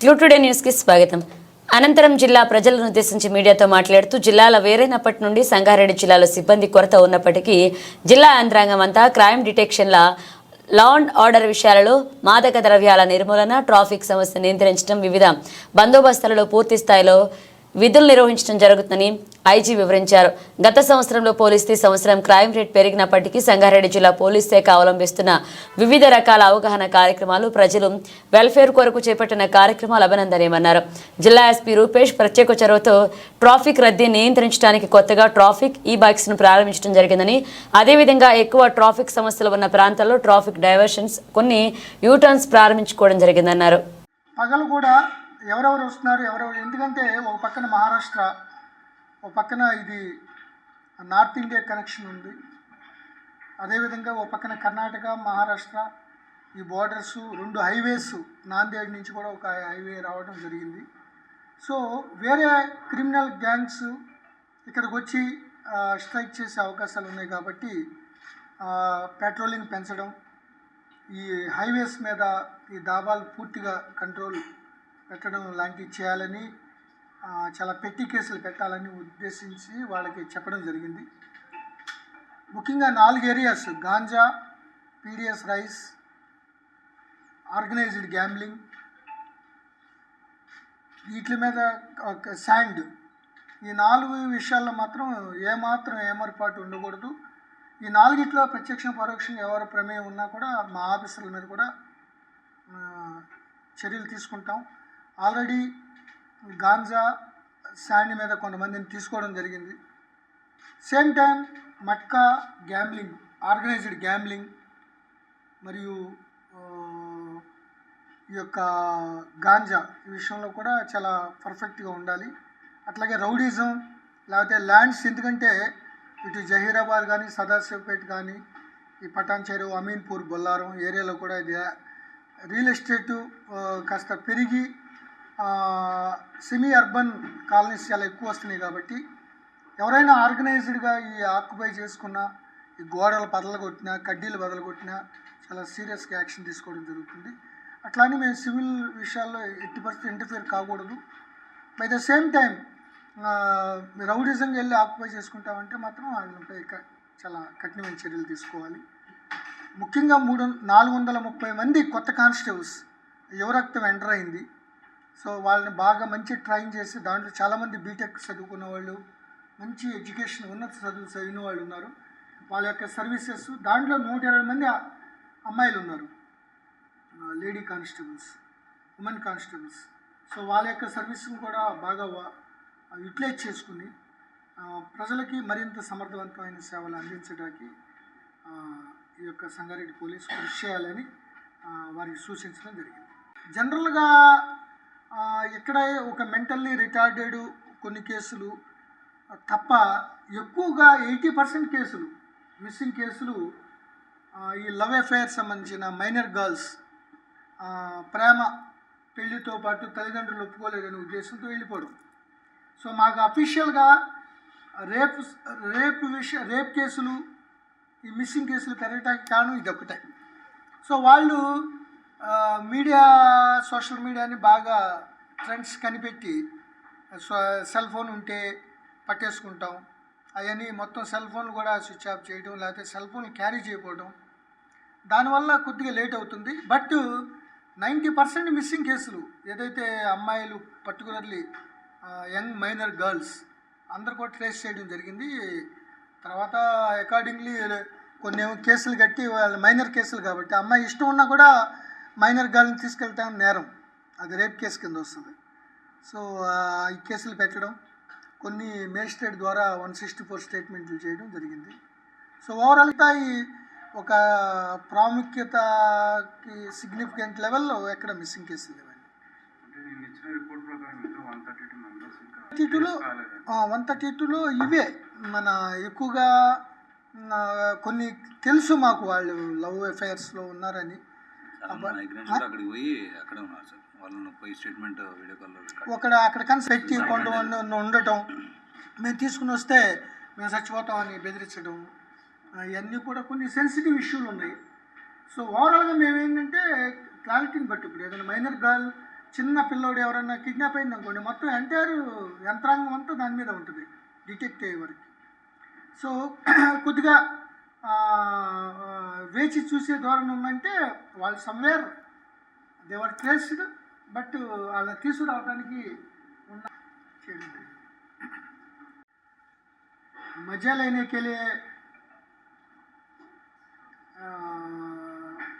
Today న్యూస్కి స్వాగతం. అనంతరం జిల్లా ప్రజలను ఉద్దేశించి మీడియాతో మాట్లాడుతూ జిల్లాలో వేరైనప్పటి నుండి సంగారెడ్డి జిల్లాలో సిబ్బంది కొరత ఉన్నప్పటికీ జిల్లా యంత్రాంగం అంతా క్రైమ్ డిటెక్షన్ల లా అండ్ ఆర్డర్ విషయాలలో మాదక ద్రవ్యాల నిర్మూలన, ట్రాఫిక్ సమస్య నియంత్రించడం, వివిధ బందోబస్తులలో పూర్తి స్థాయిలో విధులు నిర్వహించడం జరుగుతుందని ఐజీ వివరించారు. గత సంవత్సరంలో పోలిస్తే సంవత్సరం క్రైమ్ రేట్ పెరిగినప్పటికీ సంగారెడ్డి జిల్లా పోలీస్ శాఖ అవలంబిస్తున్న వివిధ రకాల అవగాహన కార్యక్రమాలు, ప్రజలు వెల్ఫేర్ కొరకు చేపట్టిన కార్యక్రమాలు అభినందనీయమన్నారు. జిల్లా ఎస్పీ రూపేష్ ప్రత్యేక చొరవతో ట్రాఫిక్ రద్దీ నియంత్రించడానికి కొత్తగా ట్రాఫిక్ ఈ బైక్స్ ను ప్రారంభించడం జరిగిందని, అదేవిధంగా ఎక్కువ ట్రాఫిక్ సమస్యలు ఉన్న ప్రాంతాల్లో ట్రాఫిక్ డైవర్షన్స్, కొన్ని యూటర్న్స్ ప్రారంభించుకోవడం జరిగిందన్నారు. పగలు కూడా ఎవరెవరు వస్తున్నారు, ఎవరెవరు, ఎందుకంటే ఒక పక్కన మహారాష్ట్ర, ఒక పక్కన ఇది నార్త్ ఇండియా కనెక్షన్ ఉంది, అదేవిధంగా ఒక పక్కన కర్ణాటక, మహారాష్ట్ర ఈ బోర్డర్స్, రెండు హైవేస్, నాందేడ్ నుంచి కూడా ఒక హైవే రావడం జరిగింది. సో వేరే క్రిమినల్ గ్యాంగ్స్ ఇక్కడికి వచ్చి స్ట్రైక్ చేసే అవకాశాలు ఉన్నాయి కాబట్టి పెట్రోలింగ్ పెంచడం, ఈ హైవేస్ మీద ఈ దాబాలు పూర్తిగా కంట్రోల్ పెట్టడం లాంటివి చేయాలని, చాలా పెట్టి కేసులు పెట్టాలని ఉద్దేశించి వాళ్ళకి చెప్పడం జరిగింది. ముఖ్యంగా 4 areas: ganja, PDS rice, organised gambling, వీటి మీద శాండ్, ఈ 4 విషయాల్లో మాత్రం ఏమాత్రం ఏమరపాటు ఉండకూడదు. ఈ 4 ప్రత్యక్ష పరోక్షంగా ఎవరు ప్రమేయం ఉన్నా కూడా మా ఆఫీసర్ల మీద కూడా చర్యలు తీసుకుంటాం. ఆల్రెడీ గాంజా, శాండ్ మీద కొంతమందిని తీసుకోవడం జరిగింది. Same time matka, gambling, organised gambling మరియు ఈ యొక్క గాంజా ఈ విషయంలో కూడా చాలా పర్ఫెక్ట్గా ఉండాలి. అట్లాగే రౌడీజం లేకపోతే ల్యాండ్స్, ఎందుకంటే ఇటు జహీరాబాద్ కానీ, సదాశివపేట కానీ, ఈ పటాన్ చెరువు, అమీన్పూర్, బొల్లారం ఏరియాలో కూడా ఇది రియల్ ఎస్టేటు కాస్త పెరిగి సెమీ అర్బన్ కాలనీస్ చాలా ఎక్కువ వస్తున్నాయి కాబట్టి ఎవరైనా ఆర్గనైజ్డ్గా ఈ ఆక్యుపై చేసుకున్న, ఈ గోడలు బదలగొట్టినా, కడ్డీలు బదలగొట్టినా చాలా సీరియస్గా యాక్షన్ తీసుకోవడం జరుగుతుంది. అట్లానే మేము సివిల్ విషయాల్లో ఎట్టి పరిస్థితి ఇంటర్ఫియర్ కాకూడదు. బై ద సేమ్ టైం రౌడిజంగా వెళ్ళి ఆక్యుపై చేసుకుంటామంటే మాత్రం వాళ్ళపై చాలా కఠినమైన చర్యలు తీసుకోవాలి. ముఖ్యంగా 430 మంది కొత్త కానిస్టేబుల్స్ యువరక్తం ఎంటర్ అయింది. సో వాళ్ళని బాగా మంచి ట్రైన్ చేసి, దాంట్లో చాలామంది బీటెక్ చదువుకున్న వాళ్ళు, మంచి ఎడ్యుకేషన్, ఉన్నత చదువులు చదివిన వాళ్ళు ఉన్నారు. వాళ్ళ యొక్క సర్వీసెస్, దాంట్లో 120 మంది అమ్మాయిలు ఉన్నారు, lady constables, women constables. So వాళ్ళ యొక్క సర్వీస్ని కూడా బాగా యూటిలైజ్ చేసుకుని ప్రజలకి మరింత సమర్థవంతమైన సేవలు అందించడానికి ఈ యొక్క సంగారెడ్డి పోలీసు కృషి చేయాలని వారికి సూచించడం జరిగింది. జనరల్గా ఇక్కడ ఒక మెంటల్లీ రిటార్డెడ్ కొన్ని కేసులు తప్ప ఎక్కువగా 80% కేసులు, మిస్సింగ్ కేసులు ఈ లవ్ అఫైర్ సంబంధించిన మైనర్ గర్ల్స్ ప్రేమ పెళ్లితో పాటు తల్లిదండ్రులు ఒప్పుకోలేదనే ఉద్దేశంతో వెళ్ళిపోవడం. సో మాకు అఫీషియల్గా రేప్ కేసులు, ఈ మిస్సింగ్ కేసులు పెరగడానికి కారణం ఇదొక్కటే. సో వాళ్ళు మీడియా, సోషల్ మీడియాని బాగా ట్రెండ్స్ కనిపెట్టి సెల్ ఫోన్ ఉంటే పట్టేసుకుంటాం, అవన్నీ మొత్తం సెల్ ఫోన్లు కూడా స్విచ్ ఆఫ్ చేయడం, లేకపోతే సెల్ ఫోన్లు క్యారీ చేయకపోవడం, దానివల్ల కొద్దిగా లేట్ అవుతుంది. బట్ 90% మిస్సింగ్ కేసులు ఏదైతే అమ్మాయిలు, పర్టికులర్లీ యంగ్ మైనర్ గర్ల్స్ అందరు కూడా ట్రేస్ చేయడం జరిగింది. తర్వాత అకార్డింగ్లీ కొన్ని కేసులు కట్టి, వాళ్ళ మైనర్ కేసులు కాబట్టి అమ్మాయి ఇష్టం ఉన్నా కూడా మైనర్ గర్ల్ని తీసుకెళ్తాం నేరం, అది రేప్ కేసు కింద వస్తుంది. సో ఈ కేసులు పెట్టడం, కొన్ని మేజిస్ట్రేట్ ద్వారా 164 స్టేట్మెంట్లు చేయడం జరిగింది. సో ఓవరాల్గా ఈ ఒక ప్రాముఖ్యతకి సిగ్నిఫికెంట్ లెవెల్లో ఎక్కడ మిస్సింగ్ కేసులు లేవండి. 132లో ఇవే మన ఎక్కువగా కొన్ని తెలుసు మాకు, వాళ్ళు లవ్ అఫైర్స్లో ఉన్నారని. అక్కడ కనీసం పెట్టి ఉండటం, మేము తీసుకుని వస్తే మేము చచ్చిపోతామని బెదిరించడం, ఇవన్నీ కూడా కొన్ని సెన్సిటివ్ ఇష్యూలు ఉన్నాయి. సో ఓవరాల్గా మేము ఏంటంటే క్లారిటీని బట్టి, ఇప్పుడు ఏదైనా మైనర్ గర్ల్ చిన్న పిల్లోడు ఎవరన్నా కిడ్నాప్ అయింది అనుకోండి, మొత్తం ఎంటైర్ యంత్రాంగం అంతా దాని మీద ఉంటుంది డిటెక్ట్ అయ్యే వరకు. సో కొద్దిగా వేచి చూసే ధోరణి ఉందంటే వాళ్ళు సమ్వేర్ దేవర్ ట్రేస్డ్, బట్ వాళ్ళని తీసుకురావడానికి ఉన్న చేయడం. मजा लेने के लिए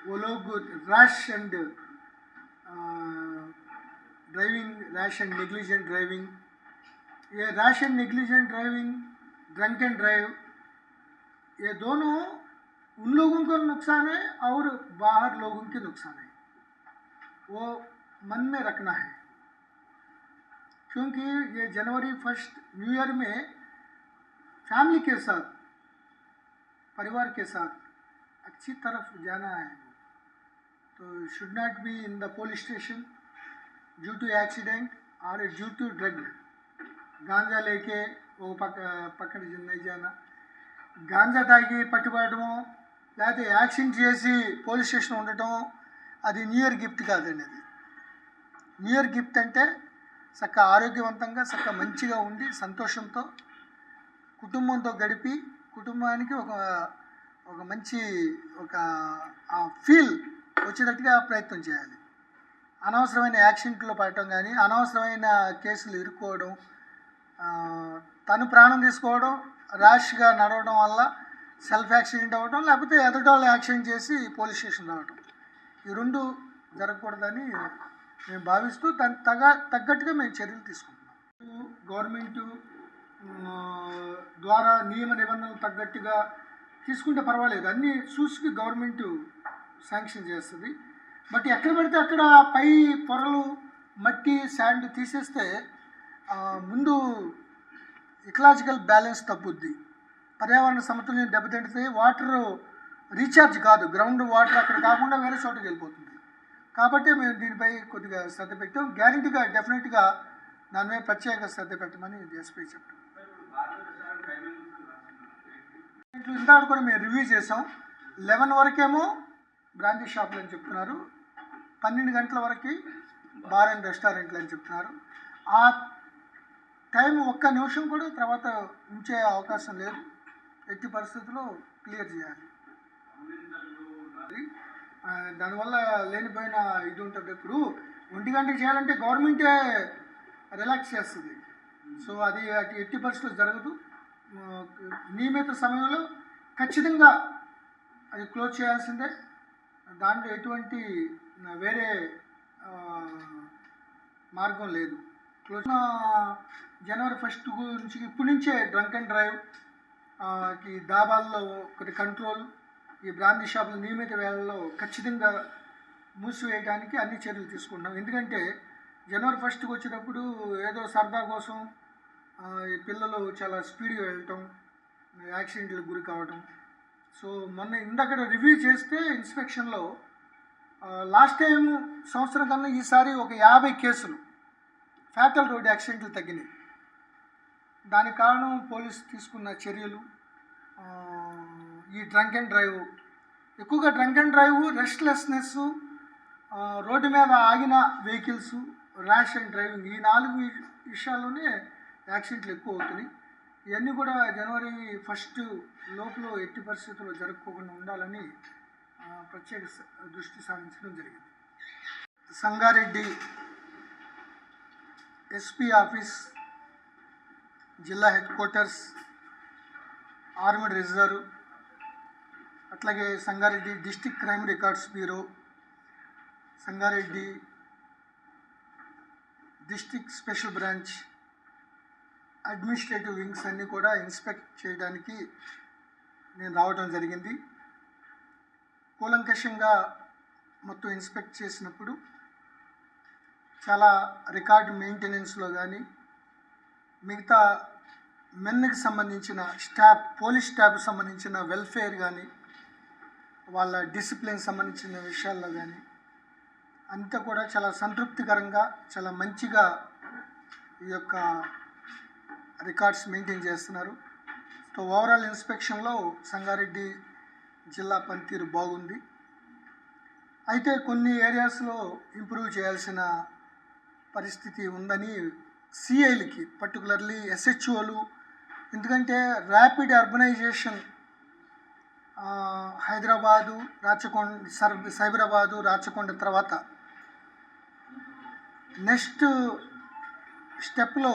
वो लोग rash and driving, rash and negligent driving, ये rash and negligent driving, drunk and drive, ये दोनों उन लोगों को नुकसान है और बाहर लोगों के नुकसान है, वो मन में रखना है. क्योंकि ये जनवरी 1 न्यू ईयर में फैमिली के साथ, परिवार के साथ अच्छी तरफ जाना है, तो should not be in the police station due to accident और ड्यू टू ड्रग. गांजा लेके वो पकड़ नहीं जाना, गांजा తాగి పట్టుబడము లేకపోతే యాక్సిడెంట్ చేసి పోలీస్ స్టేషన్ ఉండటం అది న్యూ ఇయర్ గిఫ్ట్ కాదండి. అది న్యూ ఇయర్ గిఫ్ట్ అంటే చక్క ఆరోగ్యవంతంగా చక్క మంచిగా ఉండి సంతోషంతో కుటుంబంతో గడిపి కుటుంబానికి ఒక మంచి ఒక ఫీల్ వచ్చేటట్టుగా ప్రయత్నం చేయాలి. అనవసరమైన యాక్సిడెంట్లో పడటం కానీ, అనవసరమైన కేసులు ఇరుక్కోవడం, తను ప్రాణం తీసుకోవడం, ర్యాష్గా నడవడం వల్ల సెల్ఫ్ యాక్సిడెంట్ అవ్వడం, లేకపోతే ఎదుటోళ్ళు యాక్సిడెంట్ చేసి పోలీస్ స్టేషన్ రావడం, ఈ రెండు జరగకూడదని మేము భావిస్తూ దానికి తగ్గట్టుగా మేము చర్యలు తీసుకుంటున్నాం. గవర్నమెంటు ద్వారా నియమ నిబంధనలు తగ్గట్టుగా తీసుకుంటే పర్వాలేదు, అన్నీ చూసి గవర్నమెంట్ శాంక్షన్ చేస్తుంది. బట్ ఎక్కడ పడితే అక్కడ పై పొరలు మట్టి శాండ్ తీసేస్తే ముందు ఇకలాజికల్ బ్యాలెన్స్ తప్పుద్ది, పర్యావరణ సమతుల్యం దెబ్బతింటుంది, వాటర్ రీఛార్జ్ కాదు, గ్రౌండ్ వాటర్ అక్కడ కాకుండా వేరే చోటుకి వెళ్ళిపోతుంది. కాబట్టి మేము దీనిపై కొద్దిగా శ్రద్ధ పెట్టాం. గ్యారెంటీగా డెఫినెట్గా దాని మీద ప్రత్యేక శ్రద్ధ పెట్టమని ఎస్పీ చెప్పాం. ఇందాక కూడా మేము రివ్యూ చేసాం. 11 వరకేమో బ్రాంచీ షాపులు అని చెప్తున్నారు, 12 గంటల వరకు బార్ అండ్ రెస్టారెంట్లు అని చెప్తున్నారు. ఆ టైం ఒక్క నిమిషం కూడా తర్వాత ఉంచే అవకాశం లేదు, ఎట్టి పరిస్థితుల్లో క్లియర్ చేయాలి. దానివల్ల లేనిపోయిన ఇది ఉంటుంది. ఇప్పుడు 1 గంటకి చేయాలంటే గవర్నమెంటే రిలాక్స్ చేస్తుంది, సో అది ఎట్టి పరిస్థితుల్లో జరగదు. నియమిత సమయంలో ఖచ్చితంగా అది క్లోజ్ చేయాల్సిందే, దాంట్లో ఎటువంటి వేరే మార్గం లేదు. క్లోజ్ జనవరి 1 నుంచి ఇప్పటి నుంచే డ్రంక్ అండ్ డ్రైవ్ కి దాబాల్లో ఒకటి కంట్రోల్, ఈ బ్రాందీ షాపులు నియమిత వేళల్లో ఖచ్చితంగా మూసివేయడానికి అన్ని చర్యలు తీసుకుంటాం. ఎందుకంటే జనవరి 1 వచ్చేటప్పుడు ఏదో సరదా కోసం ఈ పిల్లలు చాలా స్పీడ్గా వెళ్ళటం, యాక్సిడెంట్లకు గురి కావటం. సో మొన్న ఇందాక రివ్యూ చేస్తే ఇన్స్పెక్షన్లో లాస్ట్ టైం సంవత్సరం కన్నా ఈసారి ఒక 50 కేసులు ఫ్యాటల్ రోడ్ యాక్సిడెంట్లు తగ్గినాయి. దానికి కారణం పోలీసు తీసుకున్న చర్యలు. ఈ డ్రంక్ అండ్ డ్రైవ్, ఎక్కువగా drunk and drive, restlessness, road మీద ఆగిన వెహికల్స్, ర్యాష్ అండ్ డ్రైవింగ్, ఈ 4 విషయాల్లోనే యాక్సిడెంట్లు ఎక్కువ అవుతున్నాయి. ఇవన్నీ కూడా జనవరి 1 లోపల ఎట్టి పరిస్థితుల్లో జరుపుకోకుండా ఉండాలని ప్రత్యేక దృష్టి సారించడం జరిగింది. సంగారెడ్డి ఎస్పీ ఆఫీస్, జిల్లా హెడ్ క్వార్టర్స్, ఆర్మడ్ రిజర్వ్, అట్లాగే Sangareddy district crime records bureau, Sangareddy district special branch, administrative wings అన్నీ కూడా ఇన్స్పెక్ట్ చేయడానికి నేను రావడం జరిగింది. కూలంకషంగా మొత్తం ఇన్స్పెక్ట్ చేసినప్పుడు చాలా రికార్డ్ మెయింటెనెన్స్లో కానీ, మిగతా మెన్కి సంబంధించిన స్టాఫ్, పోలీస్ స్టాఫ్కి సంబంధించిన వెల్ఫేర్ కానీ, వాళ్ళ డిసిప్లిన్ సంబంధించిన విషయాల్లో కానీ అంతా కూడా చాలా సంతృప్తికరంగా, చాలా మంచిగా ఈ యొక్క రికార్డ్స్ మెయింటైన్ చేస్తున్నారు. సో ఓవరాల్ ఇన్స్పెక్షన్లో సంగారెడ్డి జిల్లా పనితీరు బాగుంది. అయితే కొన్ని ఏరియాస్లో ఇంప్రూవ్ చేయాల్సిన పరిస్థితి ఉందని సిఐలకి పర్టికులర్లీ ఎస్హెచ్ఓలు, ఎందుకంటే ర్యాపిడ్ అర్బనైజేషన్ హైదరాబాదు, సైబరాబాదు, రాచకొండ తర్వాత నెక్స్ట్ స్టెప్లో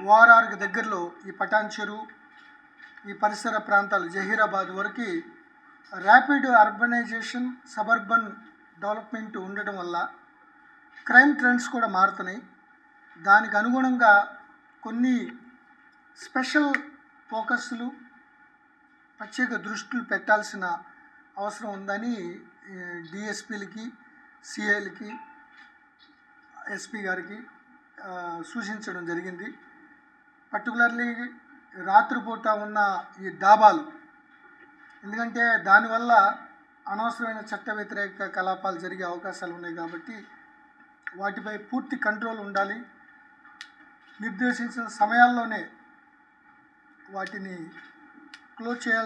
ఓఆర్ఆర్కి దగ్గరలో ఈ పటాన్ చెరువు, ఈ పరిసర ప్రాంతాలు జహీరాబాద్ వరకు ర్యాపిడ్ అర్బనైజేషన్, సబర్బన్ డెవలప్మెంట్ ఉండటం వల్ల క్రైమ్ ట్రెండ్స్ కూడా మారుతున్నాయి. దానికి అనుగుణంగా కొన్ని స్పెషల్ ఫోకస్లు, ప్రత్యేక దృష్టిలు పెట్టాల్సిన అవసరం ఉందని డిఎస్పీలకి, సిఐలకి, ఎస్పీ గారికి సూచించడం జరిగింది. పర్టికులర్లీ రాత్రిపూట ఉన్న ఈ డాబాలు, ఎందుకంటే దానివల్ల అనవసరమైన చట్ట వ్యతిరేక కలాపాలు జరిగే అవకాశాలు ఉన్నాయి కాబట్టి వాటిపై పూర్తి కంట్రోల్ ఉండాలి. నిర్దేశించిన సమయాల్లోనే వాటిని క్లోజ్ చేయాలి.